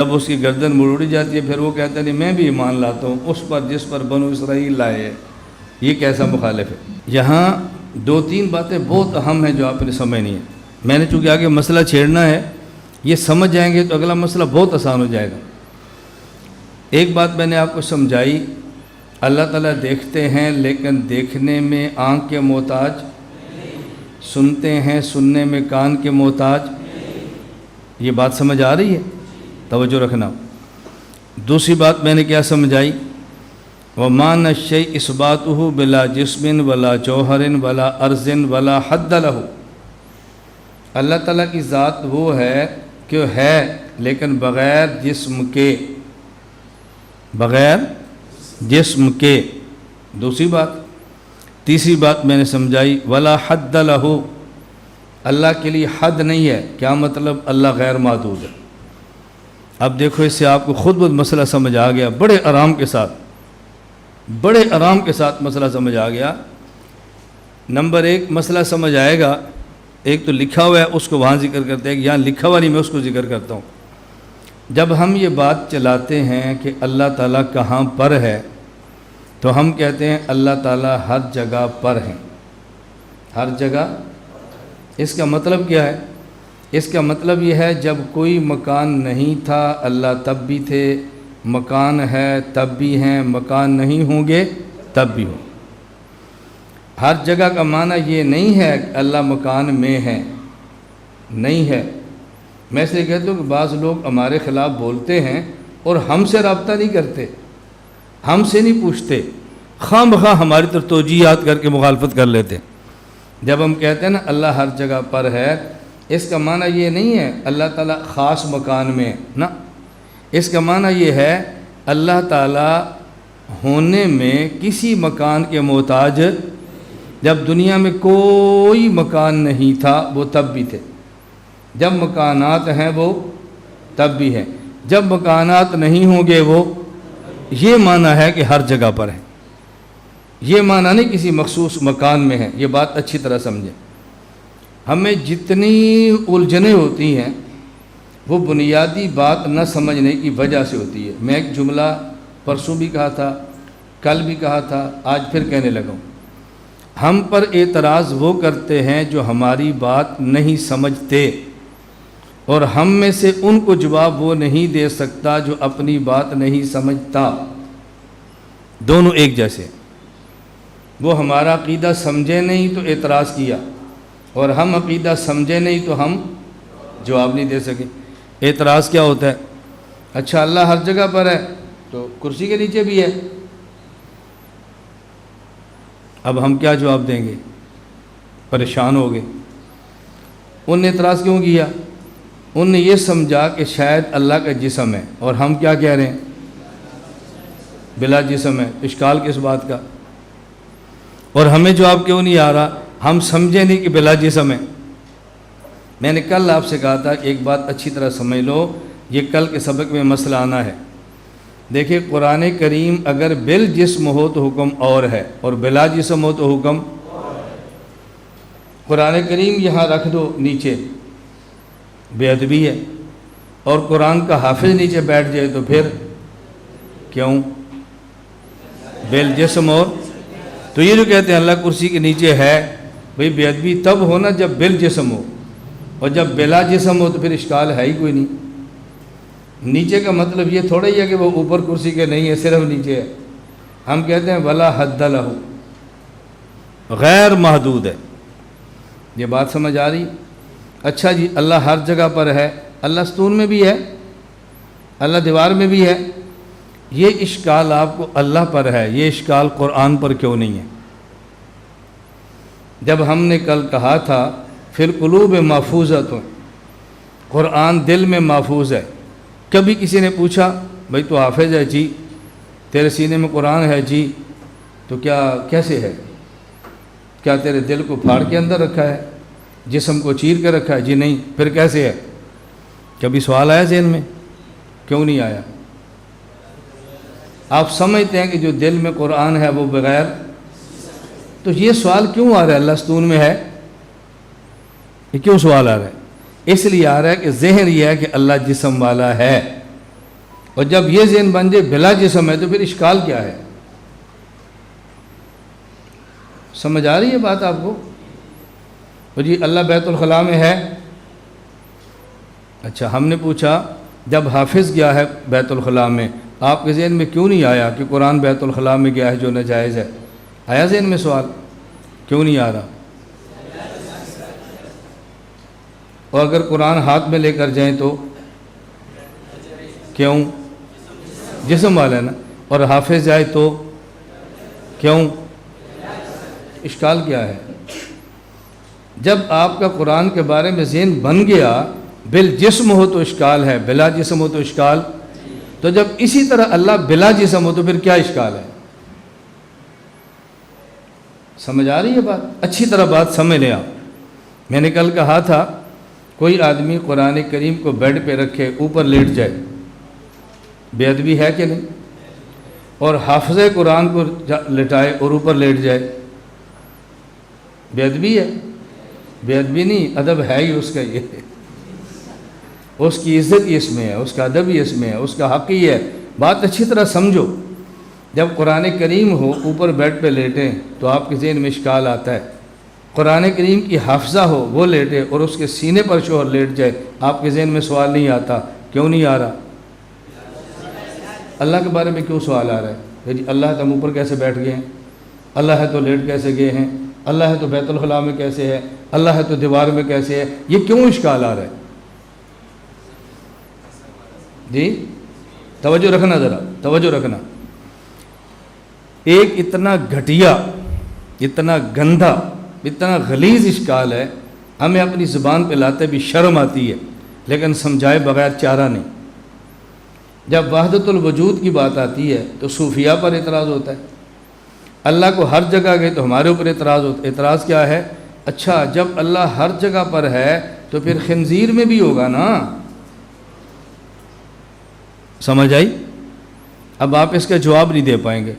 جب اس کی گردن مروڑی جاتی ہے پھر وہ کہتا ہے نہیں میں بھی ایمان لاتا ہوں اس پر جس پر بنو اسرائیل لائے ہے، یہ کیسا مخالف ہے؟ یہاں دو تین باتیں بہت اہم ہیں جو آپ نے سمجھنی ہے۔ میں نے چونکہ آگے مسئلہ چھیڑنا ہے، یہ سمجھ جائیں گے تو اگلا مسئلہ بہت آسان ہو جائے گا۔ ایک بات میں نے آپ کو سمجھائی، اللہ تعالیٰ دیکھتے ہیں لیکن دیکھنے میں آنکھ کے محتاج، سنتے ہیں سننے میں کان کے محتاج۔ یہ بات سمجھ آ رہی ہے؟ توجہ رکھنا۔ دوسری بات میں نے کیا سمجھائی؟ وَمَانَ الشَّيْءِ إِثْبَاتُهُ بِلَا جِسْمٍ وَلَا جَوْهَرٍ وَلَا أَرْضٍ وَلَا حَدَّ لَهُ۔ اللہ تعالیٰ کی ذات وہ ہے کہ ہے لیکن بغیر جسم کے، بغیر جسم کے۔ دوسری بات۔ تیسری بات میں نے سمجھائی وَلَا حَدَّ لَهُ، اللہ کے لیے حد نہیں ہے۔ کیا مطلب؟ اللہ غیر محدود ہے۔ اب دیکھو اس سے آپ کو خود بخود مسئلہ سمجھ آ گیا، بڑے آرام کے ساتھ، بڑے آرام کے ساتھ مسئلہ سمجھ آ گیا۔ نمبر ایک مسئلہ سمجھ آئے گا، ایک تو لکھا ہوا ہے اس کو وہاں ذکر کرتے ہیں، یہاں لکھا ہوا نہیں میں اس کو ذکر کرتا ہوں۔ جب ہم یہ بات چلاتے ہیں کہ اللہ تعالیٰ کہاں پر ہے تو ہم کہتے ہیں اللہ تعالیٰ ہر جگہ پر ہیں، ہر جگہ۔ اس کا مطلب کیا ہے؟ اس کا مطلب یہ ہے جب کوئی مکان نہیں تھا اللہ تب بھی تھے، مکان ہے تب بھی ہیں، مکان نہیں ہوں گے تب بھی ہوں۔ ہر جگہ کا معنی یہ نہیں ہے کہ اللہ مکان میں ہے، نہیں ہے۔ میں اس لیے کہتا ہوں کہ بعض لوگ ہمارے خلاف بولتے ہیں اور ہم سے رابطہ نہیں کرتے، ہم سے نہیں پوچھتے، خواہ بخواہ ہماری طرف توجیہات کر کے مخالفت کر لیتے۔ جب ہم کہتے ہیں نا اللہ ہر جگہ پر ہے، اس کا معنی یہ نہیں ہے اللہ تعالیٰ خاص مکان میں نا، اس کا معنی یہ ہے اللہ تعالیٰ ہونے میں کسی مکان کے محتاج۔ جب دنیا میں کوئی مکان نہیں تھا وہ تب بھی تھے، جب مکانات ہیں وہ تب بھی ہیں، جب مکانات نہیں ہوں گے وہ۔ یہ معنی ہے کہ ہر جگہ پر ہیں، یہ معنی نہیں کسی مخصوص مکان میں ہے۔ یہ بات اچھی طرح سمجھیں۔ ہمیں جتنی الجھنیں ہوتی ہیں وہ بنیادی بات نہ سمجھنے کی وجہ سے ہوتی ہے۔ میں ایک جملہ پرسوں بھی کہا تھا، کل بھی کہا تھا، آج پھر کہنے لگا ہوں۔ ہم پر اعتراض وہ کرتے ہیں جو ہماری بات نہیں سمجھتے، اور ہم میں سے ان کو جواب وہ نہیں دے سکتا جو اپنی بات نہیں سمجھتا۔ دونوں ایک جیسے۔ وہ ہمارا عقیدہ سمجھے نہیں تو اعتراض کیا، اور ہم عقیدہ سمجھے نہیں تو ہم جواب نہیں دے سکے۔ اعتراض کیا ہوتا ہے؟ اچھا اللہ ہر جگہ پر ہے تو کرسی کے نیچے بھی ہے، اب ہم کیا جواب دیں گے؟ پریشان ہو گئے۔ ان نے اعتراض کیوں کیا؟ ان نے یہ سمجھا کہ شاید اللہ کا جسم ہے، اور ہم کیا کہہ رہے ہیں؟ بلا جسم ہے۔ اشکال کس بات کا؟ اور ہمیں جواب کیوں نہیں آ رہا؟ ہم سمجھے نہیں کہ بلا جسم ہے۔ میں نے کل آپ سے کہا تھا کہ ایک بات اچھی طرح سمجھ لو، یہ کل کے سبق میں مسئلہ آنا ہے۔ دیکھیں قرآن کریم اگر بل جسم ہو تو حکم اور ہے، اور بلا جسم ہو تو حکم۔ قرآن کریم یہاں رکھ دو نیچے، بے ادبی ہے، اور قرآن کا حافظ نیچے بیٹھ جائے تو پھر کیوں؟ بل جسم اور۔ تو یہ جو کہتے ہیں اللہ کرسی کے نیچے ہے، بھئی بے ادبی تب ہونا جب بل جسم ہو، اور جب بلا جسم ہو تو پھر اشکال ہے ہی کوئی نہیں۔ نیچے کا مطلب یہ تھوڑا ہی ہے کہ وہ اوپر کرسی کے نہیں ہے، صرف نیچے ہے۔ ہم کہتے ہیں ولا حد لہ، غیر محدود ہے۔ یہ بات سمجھ آ رہی؟ اچھا جی اللہ ہر جگہ پر ہے، اللہ ستون میں بھی ہے، اللہ دیوار میں بھی ہے۔ یہ اشکال آپ کو اللہ پر ہے، یہ اشکال قرآن پر کیوں نہیں ہے؟ جب ہم نے کل کہا تھا فی القلوب محفوظۃ، قرآن دل میں محفوظ ہے۔ کبھی کسی نے پوچھا بھئی تو حافظ ہے جی، تیرے سینے میں قرآن ہے جی، تو کیا کیسے ہے؟ کیا تیرے دل کو پھاڑ کے اندر رکھا ہے، جسم کو چیر کے رکھا ہے؟ جی نہیں، پھر کیسے ہے؟ کبھی سوال آیا ذہن میں؟ کیوں نہیں آیا؟ آپ سمجھتے ہیں کہ جو دل میں قرآن ہے وہ بغیر، تو یہ سوال کیوں آ رہا ہے اللہ ستون میں ہے؟ یہ کیوں سوال آ رہا ہے؟ اس لیے آ رہا ہے کہ ذہن یہ ہے کہ اللہ جسم والا ہے، اور جب یہ ذہن بن جائے بلا جسم ہے تو پھر اشکال کیا ہے؟ سمجھ آ رہی ہے بات آپ کو؟ تو جی اللہ بیت الخلاء میں ہے. اچھا ہم نے پوچھا جب حافظ گیا ہے بیت الخلاء میں آپ کے ذہن میں کیوں نہیں آیا کہ قرآن بیت الخلاء میں گیا ہے جو ناجائز ہے؟ آیا ذہن میں سوال؟ کیوں نہیں آ رہا؟ اور اگر قرآن ہاتھ میں لے کر جائیں تو کیوں؟ جسم والا ہے نا. اور حافظ جائے تو کیوں؟ اشکال کیا ہے؟ جب آپ کا قرآن کے بارے میں ذہن بن گیا بالجسم ہو تو اشکال ہے، بلا جسم ہو تو اشکال. تو جب اسی طرح اللہ بلا جسم ہو تو پھر کیا اشکال ہے؟ سمجھ آ رہی ہے بات؟ اچھی طرح بات سمجھ لیں آپ. میں نے کل کہا تھا کوئی آدمی قرآن کریم کو بیڈ پہ رکھے اوپر لیٹ جائے، بے ادبی ہے کہ نہیں؟ اور حافظ قرآن کو لٹائے اور اوپر لیٹ جائے، بے ادبی ہے؟ بے ادبی نہیں، ادب ہے ہی اس کا. یہ اس کی عزت ہی اس میں ہے، اس کا ادب ہی اس میں ہے، اس کا حق ہی ہے. بات اچھی طرح سمجھو. جب قرآن کریم ہو اوپر بیڈ پہ لیٹیں تو آپ کے ذہن میں اشکال آتا ہے. قرآن کریم کی حافظہ ہو وہ لیٹے اور اس کے سینے پر شوہر لیٹ جائے، آپ کے ذہن میں سوال نہیں آتا. کیوں نہیں آ رہا؟ اللہ کے بارے میں کیوں سوال آ رہا ہے؟ جی اللہ ہے تو ہم اوپر کیسے بیٹھ گئے ہیں؟ اللہ ہے تو لیٹ کیسے گئے ہیں؟ اللہ ہے تو بیت الخلاء میں کیسے ہے؟ اللہ ہے تو دیوار میں کیسے ہے؟ یہ کیوں اشکال آ رہا ہے؟ جی توجہ رکھنا، ذرا توجہ رکھنا. ایک اتنا گھٹیا، اتنا گندھا، اتنا غلیظ اشکال ہے، ہمیں اپنی زبان پہ لاتے بھی شرم آتی ہے، لیکن سمجھائے بغیر چارہ نہیں. جب وحدت الوجود کی بات آتی ہے تو صوفیہ پر اعتراض ہوتا ہے. اللہ کو ہر جگہ گئے تو ہمارے اوپر اعتراض ہوتا ہے. اعتراض کیا ہے؟ اچھا جب اللہ ہر جگہ پر ہے تو پھر خنزیر میں بھی ہوگا نا. سمجھ آئی؟ اب آپ اس کا جواب نہیں دے پائیں گے.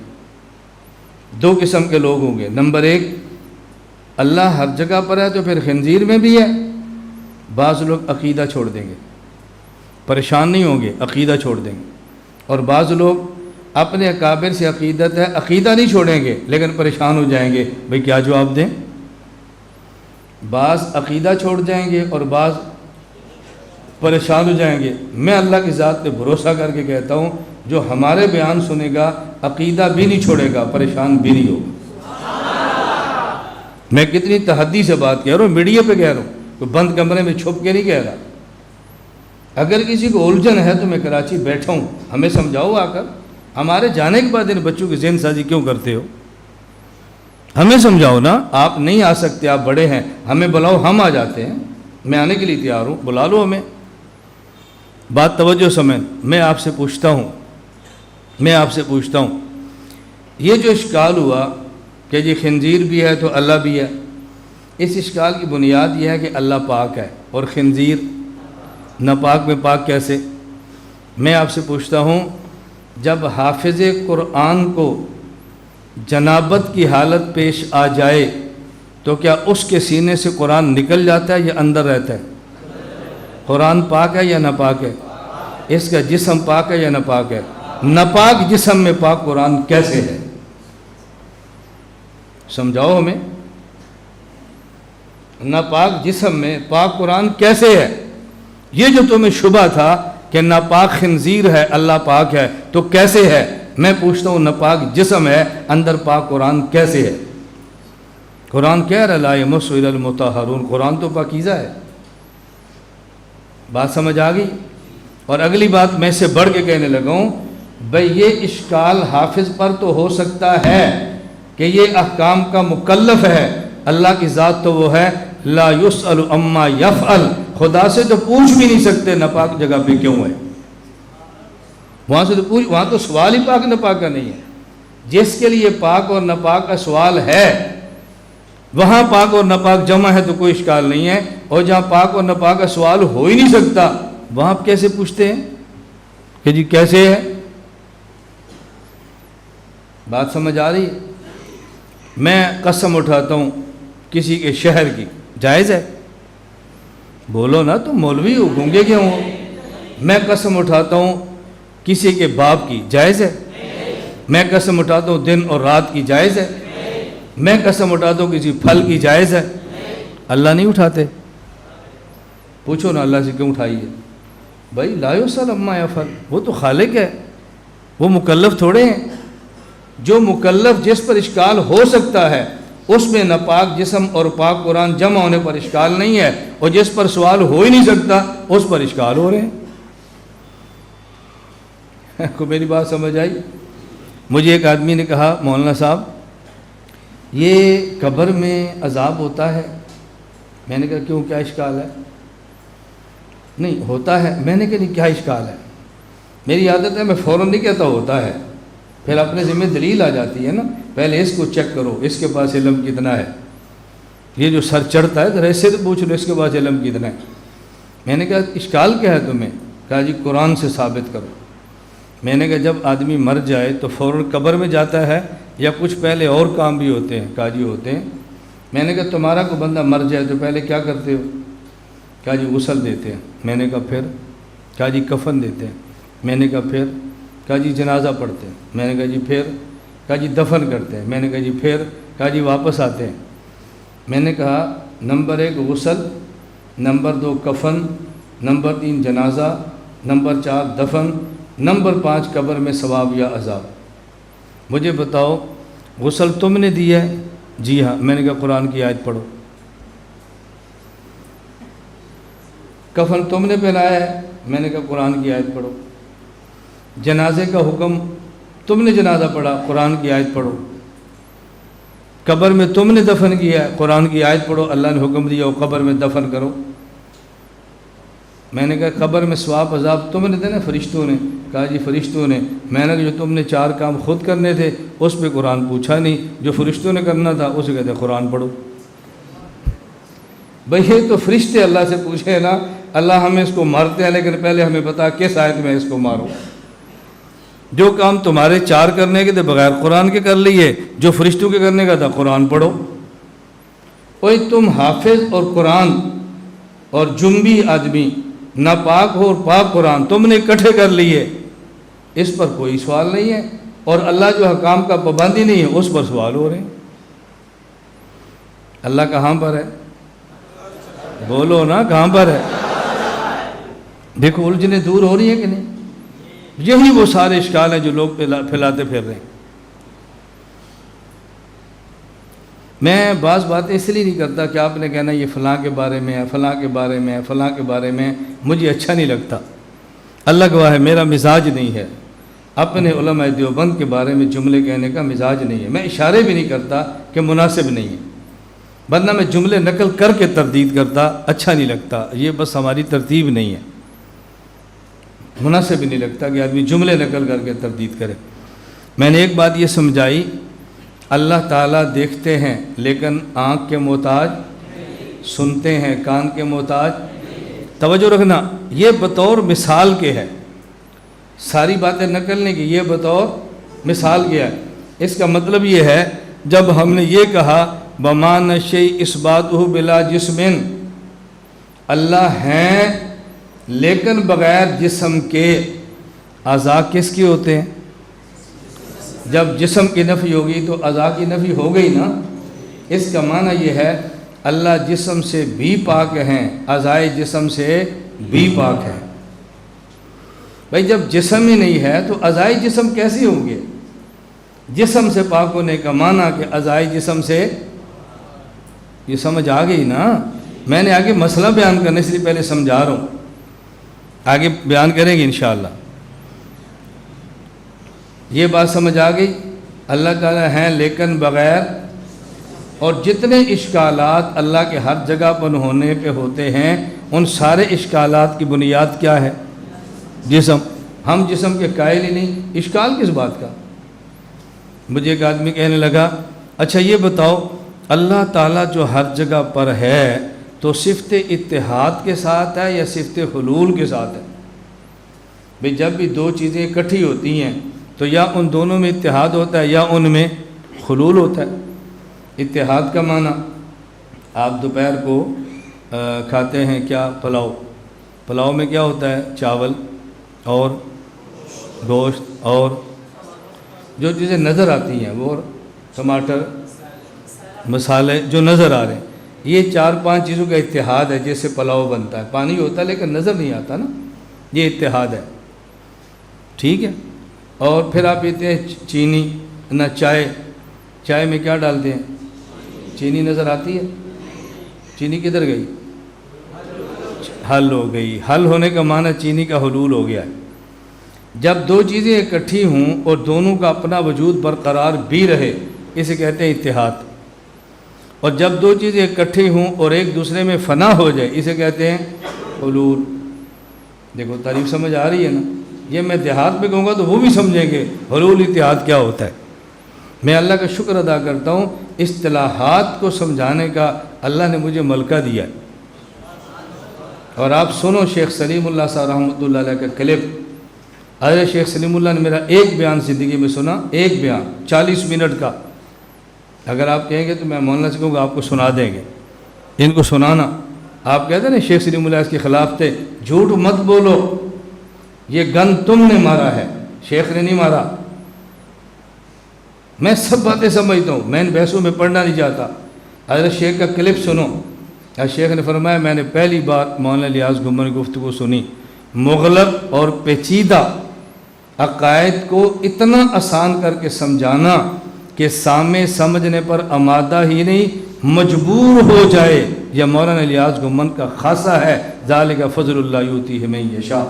دو قسم کے لوگ ہوں گے. نمبر ایک، اللہ ہر جگہ پر ہے تو پھر خنزیر میں بھی ہے. بعض لوگ عقیدہ چھوڑ دیں گے، پریشان نہیں ہوں گے، عقیدہ چھوڑ دیں گے. اور بعض لوگ اپنے اکابر سے عقیدت ہے، عقیدہ نہیں چھوڑیں گے لیکن پریشان ہو جائیں گے، بھئی کیا جواب دیں؟ بعض عقیدہ چھوڑ جائیں گے اور بعض پریشان ہو جائیں گے. میں اللہ کی ذات پہ بھروسہ کر کے کہتا ہوں جو ہمارے بیان سنے گا عقیدہ بھی نہیں چھوڑے گا، پریشان بھی نہیں ہوگا. میں کتنی تحدی سے بات کہہ رہا ہوں، میڈیا پہ کہہ رہا ہوں، کوئی بند کمرے میں چھپ کے نہیں کہہ رہا. اگر کسی کو الجھن ہے تو میں کراچی بیٹھا ہوں، ہمیں سمجھاؤ آ کر. ہمارے جانے کے بعد ان بچوں کی ذہن سازی کیوں کرتے ہو؟ ہمیں سمجھاؤ نا. آپ نہیں آ سکتے، آپ بڑے ہیں، ہمیں بلاؤ، ہم آ جاتے ہیں. میں آنے کے لیے تیار ہوں، بلا لو ہمیں. بات توجہ سمجھ. میں آپ سے پوچھتا ہوں یہ جو اشکال ہوا کہ یہ خنزیر بھی ہے تو اللہ بھی ہے، اس اشکال کی بنیاد یہ ہے کہ اللہ پاک ہے اور خنزیر ناپاک میں پاک کیسے؟ میں آپ سے پوچھتا ہوں جب حافظ قرآن کو جنابت کی حالت پیش آ جائے تو کیا اس کے سینے سے قرآن نکل جاتا ہے یا اندر رہتا ہے؟ قرآن پاک ہے یا ناپاک ہے؟ اس کا جسم پاک ہے یا ناپاک ہے؟ ناپاک جسم میں پاک قرآن کیسے ہے؟ سمجھاؤ ہمیں. ناپاک جسم میں پاک قرآن کیسے ہے؟ یہ جو تمہیں شبہ تھا کہ ناپاک خنزیر ہے اللہ پاک ہے تو کیسے ہے؟ میں پوچھتا ہوں ناپاک جسم ہے اندر پاک قرآن کیسے ہے؟ قرآن کہہ رہا لا یمسہ الا المطہرون، قرآن تو پاکیزہ ہے. بات سمجھ آ گئی؟ اور اگلی بات میں اس سے بڑھ کے کہنے لگا ہوں، بھئی یہ اشکال حافظ پر تو ہو سکتا ہے کہ یہ احکام کا مکلف ہے. اللہ کی ذات تو وہ ہے لا یسأل عما یفعل، خدا سے تو پوچھ بھی نہیں سکتے ناپاک جگہ پہ کیوں ہے. وہاں تو سوال ہی پاک ناپاک کا نہیں ہے. جس کے لیے پاک اور ناپاک کا سوال ہے وہاں پاک اور ناپاک جمع ہے تو کوئی اشکال نہیں ہے، اور جہاں پاک اور ناپاک کا سوال ہو ہی نہیں سکتا وہاں آپ کیسے پوچھتے ہیں کہ جی کیسے ہے؟ بات سمجھ آ رہی ہے؟ میں قسم اٹھاتا ہوں کسی کے شہر کی، جائز ہے؟ بولو نا، تم مولوی ہو، گونگے کیوں ہو؟ میں قسم اٹھاتا ہوں کسی کے باپ کی جائز ہے؟ میں قسم اٹھاتا ہوں دن اور رات کی جائز ہے؟ میں قسم اٹھاتا ہوں کسی پھل کی جائز ہے؟ اللہ نہیں اٹھاتے؟ پوچھو نا اللہ سے کیوں اٹھائی ہے؟ بھائی لا یسأل عما یفعل، وہ تو خالق ہے، وہ مکلف تھوڑے ہیں۔ جو مکلف جس پر اشکال ہو سکتا ہے اس میں نہ پاک جسم اور پاک قرآن جمع ہونے پر اشکال نہیں ہے، اور جس پر سوال ہو ہی نہیں سکتا اس پر اشکال ہو رہے ہیں۔ کو میری بات سمجھ آئی؟ مجھے ایک آدمی نے کہا مولانا صاحب یہ قبر میں عذاب ہوتا ہے؟ میں نے کہا کیوں، کیا اشکال ہے؟ نہیں ہوتا ہے۔ میں نے کہا نہیں کیا اشکال ہے؟ میری عادت ہے میں فوراً نہیں کہتا ہوتا ہے، پھر اپنے ذمہ دلیل آ جاتی ہے نا، پہلے اس کو چیک کرو اس کے پاس علم کتنا ہے، یہ جو سر چڑھتا ہے ذرا اس سے تو پوچھ لو اس کے پاس علم کتنا ہے۔ میں نے کہا اشکال کیا ہے تمہیں؟ کہا جی قرآن سے ثابت کرو۔ میں نے کہا جب آدمی مر جائے تو فوراً قبر میں جاتا ہے یا کچھ پہلے اور کام بھی ہوتے ہیں، کہا جی ہوتے ہیں۔ میں نے کہا تمہارا کوئی بندہ مر جائے تو پہلے کیا کرتے ہو؟ کہا جی غسل دیتے ہیں۔ میں نے کہا پھر؟ کہا جی کفن دیتے ہیں۔ میں نے کہا پھر؟ کہا جی جنازہ پڑھتے ہیں۔ میں نے کہا جی پھر؟ کہا جی دفن کرتے ہیں۔ میں نے کہا جی پھر؟ کہا جی واپس آتے ہیں۔ میں نے کہا نمبر 1 غسل، نمبر 2 کفن، نمبر 3 جنازہ، نمبر 4 دفن، نمبر 5 قبر میں ثواب یا عذاب۔ مجھے بتاؤ غسل تم نے دیا ہے؟ جی ہاں۔ میں نے کہا قرآن کی آیت پڑھو۔ کفن تم نے پہنایا ہے؟ میں نے کہا قرآن کی آیت پڑھو۔ جنازے کا حکم تم نے جنازہ پڑھا، قرآن کی آیت پڑھو۔ قبر میں تم نے دفن کیا ہے، قرآن کی آیت پڑھو، اللہ نے حکم دیا وہ قبر میں دفن کرو۔ میں نے کہا قبر میں ثواب عذاب تم نے دینا فرشتوں نے؟ کہا جی فرشتوں نے۔ میں نے کہا جو تم نے 4 کام خود کرنے تھے اس پہ قرآن پوچھا نہیں، جو فرشتوں نے کرنا تھا اسے کہتے قرآن پڑھو۔ بھئی یہ تو فرشتے اللہ سے پوچھے نا، اللہ ہمیں اس کو مارتے ہیں لیکن پہلے ہمیں بتا کس آیت میں اس کو مارو۔ جو کام تمہارے 4 کرنے کے تھے بغیر قرآن کے کر لیے، جو فرشتوں کے کرنے کا تھا قرآن پڑھو۔ اوے تم حافظ اور قرآن اور جنبی آدمی، ناپاک ہو اور پاک قرآن تم نے اکٹھے کر لیے، اس پر کوئی سوال نہیں ہے، اور اللہ جو حکام کا پابندی نہیں ہے اس پر سوال ہو رہے ہیں۔ اللہ کہاں پر ہے؟ بولو نا کہاں پر ہے؟ دیکھو الجھنیں دور ہو رہی ہیں کہ نہیں؟ یہی وہ سارے اشکال ہیں جو لوگ پھیلاتے پھر رہے ہیں۔ میں بعض باتیں اس لیے نہیں کرتا کہ آپ نے کہنا یہ فلاں کے بارے میں ہے، فلاں کے بارے میں ہے، فلاں کے بارے میں، مجھے اچھا نہیں لگتا، اللہ گواہ ہے میرا مزاج نہیں ہے، اپنے علماء دیوبند کے بارے میں جملے کہنے کا مزاج نہیں ہے، میں اشارے بھی نہیں کرتا کہ مناسب نہیں ہے، ورنہ میں جملے نقل کر کے تردید کرتا، اچھا نہیں لگتا، یہ بس ہماری ترتیب نہیں ہے، مناسب ہی نہیں لگتا کہ آدمی جملے نقل کر کے تردید کرے۔ میں نے ایک بات یہ سمجھائی، اللہ تعالیٰ دیکھتے ہیں لیکن آنکھ کے محتاج، سنتے ہیں کان کے محتاج۔ توجہ رکھنا، یہ بطور مثال کے ہے، ساری باتیں نقل کی، یہ بطور مثال کے ہے۔ اس کا مطلب یہ ہے جب ہم نے یہ کہا بمان شیء اثباتہ بلا جسم، اللہ ہیں لیکن بغیر جسم کے، اعضاء کس کے ہوتے ہیں؟ جب جسم کی نفی ہوگی تو اعضاء کی نفی ہو گئی نا۔ اس کا معنی یہ ہے اللہ جسم سے بھی پاک ہیں، اعضاء جسم سے بھی پاک ہیں۔ بھائی جب جسم ہی نہیں ہے تو اعضاء جسم کیسے ہوں گے؟ جسم سے پاک ہونے کا معنی کہ اعضاء جسم سے، یہ سمجھ آ گئی نا؟ میں نے آگے مسئلہ بیان کرنے سے پہلے سمجھا رہا ہوں، آگے بیان کریں گے انشاءاللہ۔ یہ بات سمجھ آ گئی؟ اللہ تعالیٰ ہیں لیکن بغیر، اور جتنے اشکالات اللہ کے ہر جگہ پر ہونے پہ ہوتے ہیں ان سارے اشکالات کی بنیاد کیا ہے؟ جسم۔ ہم جسم کے قائل ہی نہیں، اشکال کس بات کا؟ مجھے ایک آدمی کہنے لگا اچھا یہ بتاؤ اللہ تعالیٰ جو ہر جگہ پر ہے تو صفت اتحاد کے ساتھ ہے یا صفت حلول کے ساتھ ہے؟ بھئی جب بھی 2 چیزیں اکٹھی ہوتی ہیں تو یا ان دونوں میں اتحاد ہوتا ہے یا ان میں حلول ہوتا ہے۔ اتحاد کا معنی آپ دوپہر کو کھاتے ہیں کیا؟ پلاؤ۔ پلاؤ میں کیا ہوتا ہے؟ چاول اور گوشت اور جو چیزیں نظر آتی ہیں وہ ٹماٹر مسالے جو نظر آ رہے ہیں، یہ 4-5 چیزوں کا اتحاد ہے جیسے پلاؤ بنتا ہے، پانی ہوتا ہے لیکن نظر نہیں آتا نا، یہ اتحاد ہے، ٹھیک ہے۔ اور پھر آپ کہتے ہیں چینی نہ چائے میں کیا ڈالتے ہیں؟ چینی نظر آتی ہے؟ چینی کدھر گئی؟ حل ہو گئی۔ حل ہونے کا معنی چینی کا حلول ہو گیا ہے۔ جب دو چیزیں اکٹھی ہوں اور دونوں کا اپنا وجود برقرار بھی رہے، اسے کہتے ہیں اتحاد۔ اور جب دو چیزیں اکٹھی ہوں اور ایک دوسرے میں فنا ہو جائے، اسے کہتے ہیں حلول۔ دیکھو تعریف سمجھ آ رہی ہے نا؟ یہ میں دیہات میں کہوں گا تو وہ بھی سمجھیں گے حلول اتحاد کیا ہوتا ہے۔ میں اللہ کا شکر ادا کرتا ہوں، اصطلاحات کو سمجھانے کا اللہ نے مجھے ملکہ دیا ہے۔ اور آپ سنو شیخ سلیم اللہ صاحب رحمۃ اللہ علیہ کا کلپ۔ حضرت شیخ سلیم اللہ نے میرا ایک بیان زندگی میں سنا، ایک بیان 40 منٹ کا۔ اگر آپ کہیں گے تو میں مولانا سے کہوں گا آپ کو سنا دیں گے، ان کو سنانا۔ آپ کہتے ہیں نا شیخ سلیم اللہ اس کے خلاف تھے، جھوٹ مت بولو، یہ گن تم نے مارا ہے، شیخ نے نہیں مارا۔ میں سب باتیں سمجھتا ہوں، میں ان بحثوں میں پڑھنا نہیں چاہتا۔ حضرت شیخ کا کلپ سنو۔ شیخ نے فرمایا میں نے پہلی بار مولانا الیاس گمر کی گفتگو سنی، مغلق اور پیچیدہ عقائد کو اتنا آسان کر کے سمجھانا کہ سامع سمجھنے پر آمادہ ہی نہیں مجبور ہو جائے، یہ مولانا الیاس گمن کا خاصہ ہے۔ ذالک فضل اللہ یؤتیہ من یشاء۔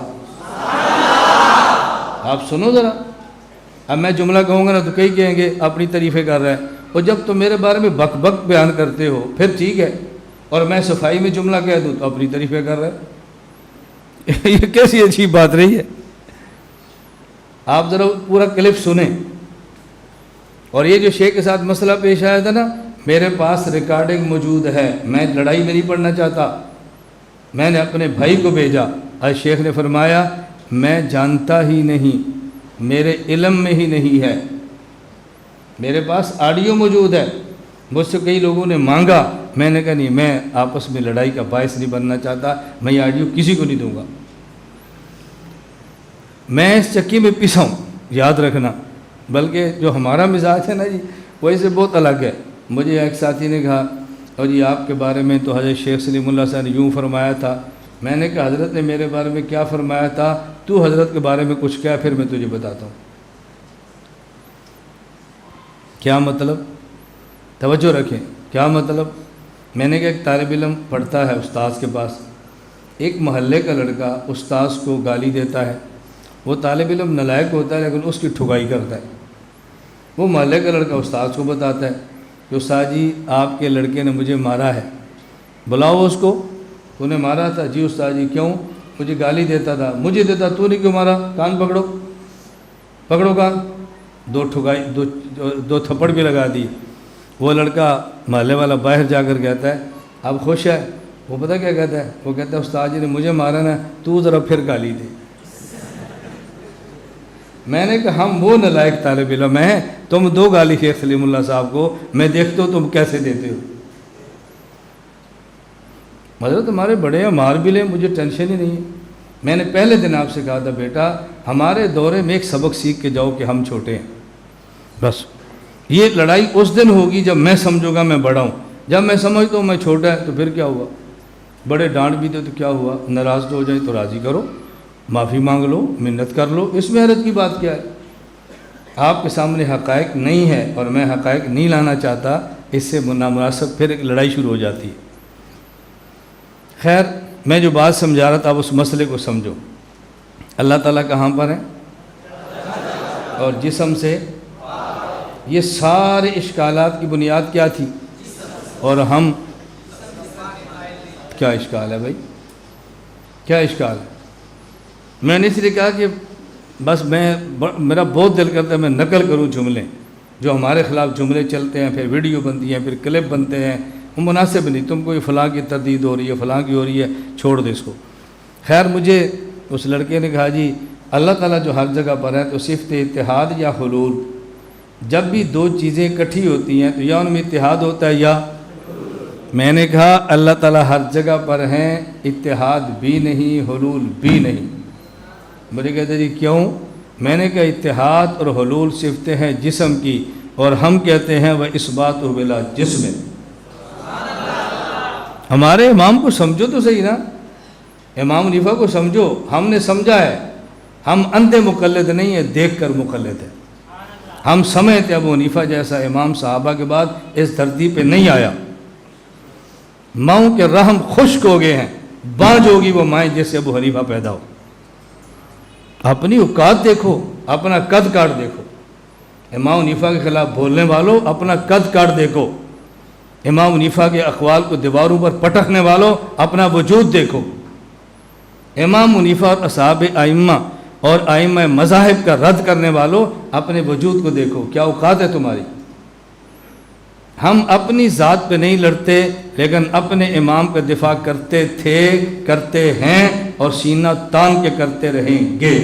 آپ سنو ذرا، اب میں جملہ کہوں گا نا تو کئی کہیں گے اپنی تعریفیں کر رہا ہے، اور جب تم میرے بارے میں بک بک بیان کرتے ہو پھر ٹھیک ہے، اور میں صفائی میں جملہ کہہ دوں تو اپنی تعریفیں کر رہا ہے۔ یہ کیسی عجیب بات رہی ہے؟ آپ ذرا پورا کلپ سنیں۔ اور یہ جو شیخ کے ساتھ مسئلہ پیش آیا تھا نا، میرے پاس ریکارڈنگ موجود ہے، میں لڑائی میں نہیں پڑھنا چاہتا، میں نے اپنے بھائی کو بھیجا۔ اور شیخ نے فرمایا میں جانتا ہی نہیں، میرے علم میں ہی نہیں ہے، میرے پاس آڈیو موجود ہے، مجھ سے کئی لوگوں نے مانگا، میں نے کہا نہیں، میں آپس میں لڑائی کا باعث نہیں بننا چاہتا، میں یہ آڈیو کسی کو نہیں دوں گا۔ میں اس چکی میں پسا ہوں، یاد رکھنا۔ بلکہ جو ہمارا مزاج ہے نا جی، وہ اسے بہت الگ ہے۔ مجھے ایک ساتھی نے کہا اور جی آپ کے بارے میں تو حضرت شیخ سلیم اللہ صاحب نے یوں فرمایا تھا۔ میں نے کہا حضرت نے میرے بارے میں کیا فرمایا تھا؟ تو حضرت کے بارے میں کچھ کیا، پھر میں تجھے بتاتا ہوں۔ کیا مطلب؟ توجہ رکھیں، کیا مطلب؟ میں نے کہا ایک طالب علم پڑھتا ہے استاذ کے پاس، ایک محلے کا لڑکا استاذ کو گالی دیتا ہے، وہ طالب علم نالائق ہوتا ہے لیکن اس کی ٹھگائی کرتا ہے۔ وہ محلے کا لڑکا استاذ کو بتاتا ہے کہ استاد جی آپ کے لڑکے نے مجھے مارا ہے، بلاؤ اس کو۔ تو نے مارا تھا؟ جی استاد جی۔ کیوں؟ مجھے گالی دیتا تھا۔ مجھے دیتا، تو نے کیوں مارا؟ کان پکڑو، پکڑو کان۔ دو تھپڑ بھی لگا دی۔ وہ لڑکا محلے والا باہر جا کر کہتا ہے اب خوش ہے؟ وہ پتہ کیا کہتا ہے؟ وہ کہتا ہے استاد جی نے مجھے مارا نا، تو ذرا پھر گالی دے۔ میں نے کہا ہم وہ نالائق طالب علم ہیں، تم دو گالی شیخ سلیم اللہ صاحب کو، میں دیکھتا ہوں تم کیسے دیتے ہو۔ حضرت تمہارے بڑے ہیں، مار بھی لیں، مجھے ٹینشن ہی نہیں ہے۔ میں نے پہلے دن آپ سے کہا تھا بیٹا ہمارے دورے میں ایک سبق سیکھ کے جاؤ کہ ہم چھوٹے ہیں، بس۔ یہ لڑائی اس دن ہوگی جب میں سمجھوں گا میں بڑا ہوں۔ جب میں سمجھتا ہوں میں چھوٹا ہے تو پھر کیا ہوا؟ بڑے ڈانٹ بھی دے تو کیا ہوا؟ ناراض تو ہو جائے تو راضی کرو، معافی مانگ لو، منت کر لو، اس میں حرج کی بات کیا ہے؟ آپ کے سامنے حقائق نہیں ہے اور میں حقائق نہیں لانا چاہتا، اس سے نامناسب پھر ایک لڑائی شروع ہو جاتی ہے۔ خیر میں جو بات سمجھا رہا تھا اب اس مسئلے کو سمجھو۔ اللہ تعالیٰ کہاں پر ہے؟ اور جسم سے، یہ سارے اشکالات کی بنیاد کیا تھی؟ اور ہم کیا اشکال ہے بھائی؟ کیا اشکال ہے؟ میں نے اس لیے کہا کہ بس میرا بہت دل کرتا ہے میں نقل کروں جملے، جو ہمارے خلاف جملے چلتے ہیں، پھر ویڈیو بنتی ہیں، پھر کلپ بنتے ہیں، وہ مناسب نہیں۔ تم کو یہ فلاں کی تردید ہو رہی ہے، فلاں کی ہو رہی ہے، چھوڑ دے اس کو۔ خیر مجھے اس لڑکے نے کہا جی اللہ تعالیٰ جو ہر جگہ پر ہے تو صفت اتحاد یا حلول، جب بھی دو چیزیں اکٹھی ہوتی ہیں تو یا ان میں اتحاد ہوتا ہے یا۔ میں نے کہا اللہ تعالیٰ ہر جگہ پر ہیں، اتحاد بھی نہیں، حلول بھی نہیں۔ مجھے کہتے جی کیوں؟ میں نے کہا اتحاد اور حلول صفتیں ہیں جسم کی، اور ہم کہتے ہیں وہ اثبات بلا جسم۔ ہمارے امام کو سمجھو تو صحیح نا، امام حنیفہ کو سمجھو، ہم نے سمجھا ہے، ہم اندھے مقلد نہیں ہیں، دیکھ کر مقلد ہیں۔ ہم سمجھتے ابو حنیفہ جیسا امام صحابہ کے بعد اس دھرتی پہ نہیں آیا۔ ماؤں کے رحم خشک ہو گئے ہیں، بانجھ ہوگی وہ مائیں جیسے ابو حنیفہ پیدا ہو۔ اپنی اوقات دیکھو، اپنا قد کاٹ دیکھو۔ امام حنیفہ کے خلاف بولنے والوں اپنا قد کاٹ دیکھو، امام حنیفہ کے اقوال کو دیواروں پر پٹکنے والوں اپنا وجود دیکھو۔ امام حنیفہ اور اصحاب ائمہ اور ائمہ مذاہب کا رد کرنے والوں اپنے وجود کو دیکھو، کیا اوقات ہے تمہاری؟ ہم اپنی ذات پہ نہیں لڑتے، لیکن اپنے امام کا دفاع کرتے تھے، کرتے ہیں، اور سینہ تان کے کرتے رہیں گے۔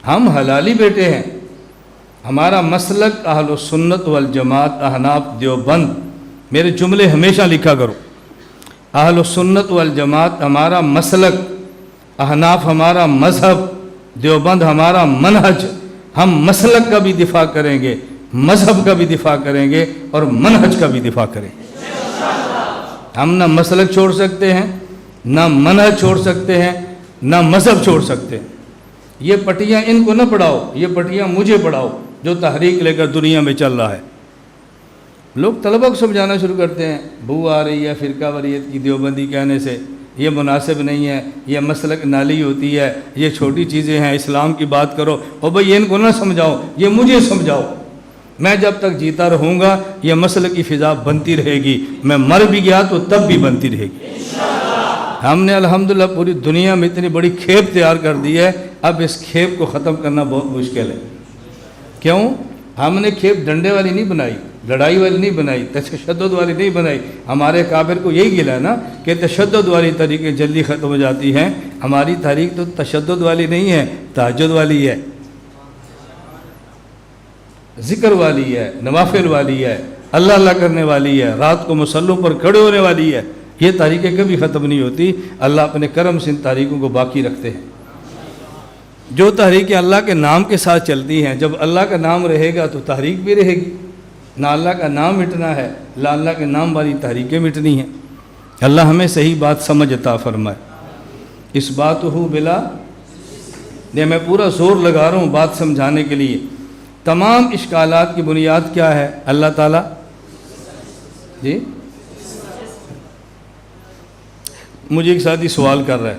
ہم حلالی بیٹے ہیں۔ ہمارا مسلک اہل السنت والجماعت احناف دیوبند، میرے جملے ہمیشہ لکھا کرو، اہل السنت والجماعت ہمارا مسلک، احناف ہمارا مذہب، دیوبند ہمارا منہج۔ ہم مسلک کا بھی دفاع کریں گے، مذہب کا بھی دفاع کریں گے، اور منہج کا بھی دفاع کریں گے۔ ہم نہ مسلک چھوڑ سکتے ہیں، نہ منہج چھوڑ سکتے ہیں، نہ مذہب چھوڑ سکتے ہیں۔ یہ پٹیاں ان کو نہ پڑھاؤ، یہ پٹیاں مجھے پڑھاؤ جو تحریک لے کر دنیا میں چل رہا ہے۔ لوگ طلبہ کو سمجھانا شروع کرتے ہیں، بو آ رہی ہے فرقہ واریت کی دیوبندی کہنے سے، یہ مناسب نہیں ہے، یہ مسلک نالی ہوتی ہے، یہ چھوٹی چیزیں ہیں، اسلام کی بات کرو۔ اور بھئی ان کو نہ سمجھاؤ، یہ مجھے سمجھاؤ۔ میں جب تک جیتا رہوں گا یہ مسلک کی فضا بنتی رہے گی، میں مر بھی گیا تو تب بھی بنتی رہے گی۔ ہم نے الحمدللہ پوری دنیا میں اتنی بڑی کھیپ تیار کر دی ہے، اب اس کھیپ کو ختم کرنا بہت مشکل ہے۔ کیوں؟ ہم نے کھیپ ڈنڈے والی نہیں بنائی، لڑائی والی نہیں بنائی، تشدد والی نہیں بنائی۔ ہمارے کافر کو یہی گلا ہے نا کہ تشدد والی تحریکیں جلدی ختم ہو جاتی ہیں۔ ہماری تحریک تو تشدد والی نہیں ہے، تہجد والی ہے، ذکر والی ہے، نوافل والی ہے، اللہ اللہ کرنے والی ہے، رات کو مصلوں پر کھڑے ہونے والی ہے۔ یہ تحریکیں کبھی ختم نہیں ہوتی، اللہ اپنے کرم سے ان تحریکوں کو باقی رکھتے ہیں۔ جو تحریکیں اللہ کے نام کے ساتھ چلتی ہیں، جب اللہ کا نام رہے گا تو تحریک بھی رہے گی۔ نہ اللہ کا نام مٹنا ہے، نہ اللہ کے نام والی تحریکیں مٹنی ہیں۔ اللہ ہمیں صحیح بات سمجھ عطا فرمائے۔ اس بات ہو بلا، یہ میں پورا زور لگا رہا ہوں بات سمجھانے کے لیے۔ تمام اشکالات کی بنیاد کیا ہے؟ اللہ تعالیٰ جی، مجھے ایک ساتھی سوال کر رہا ہے،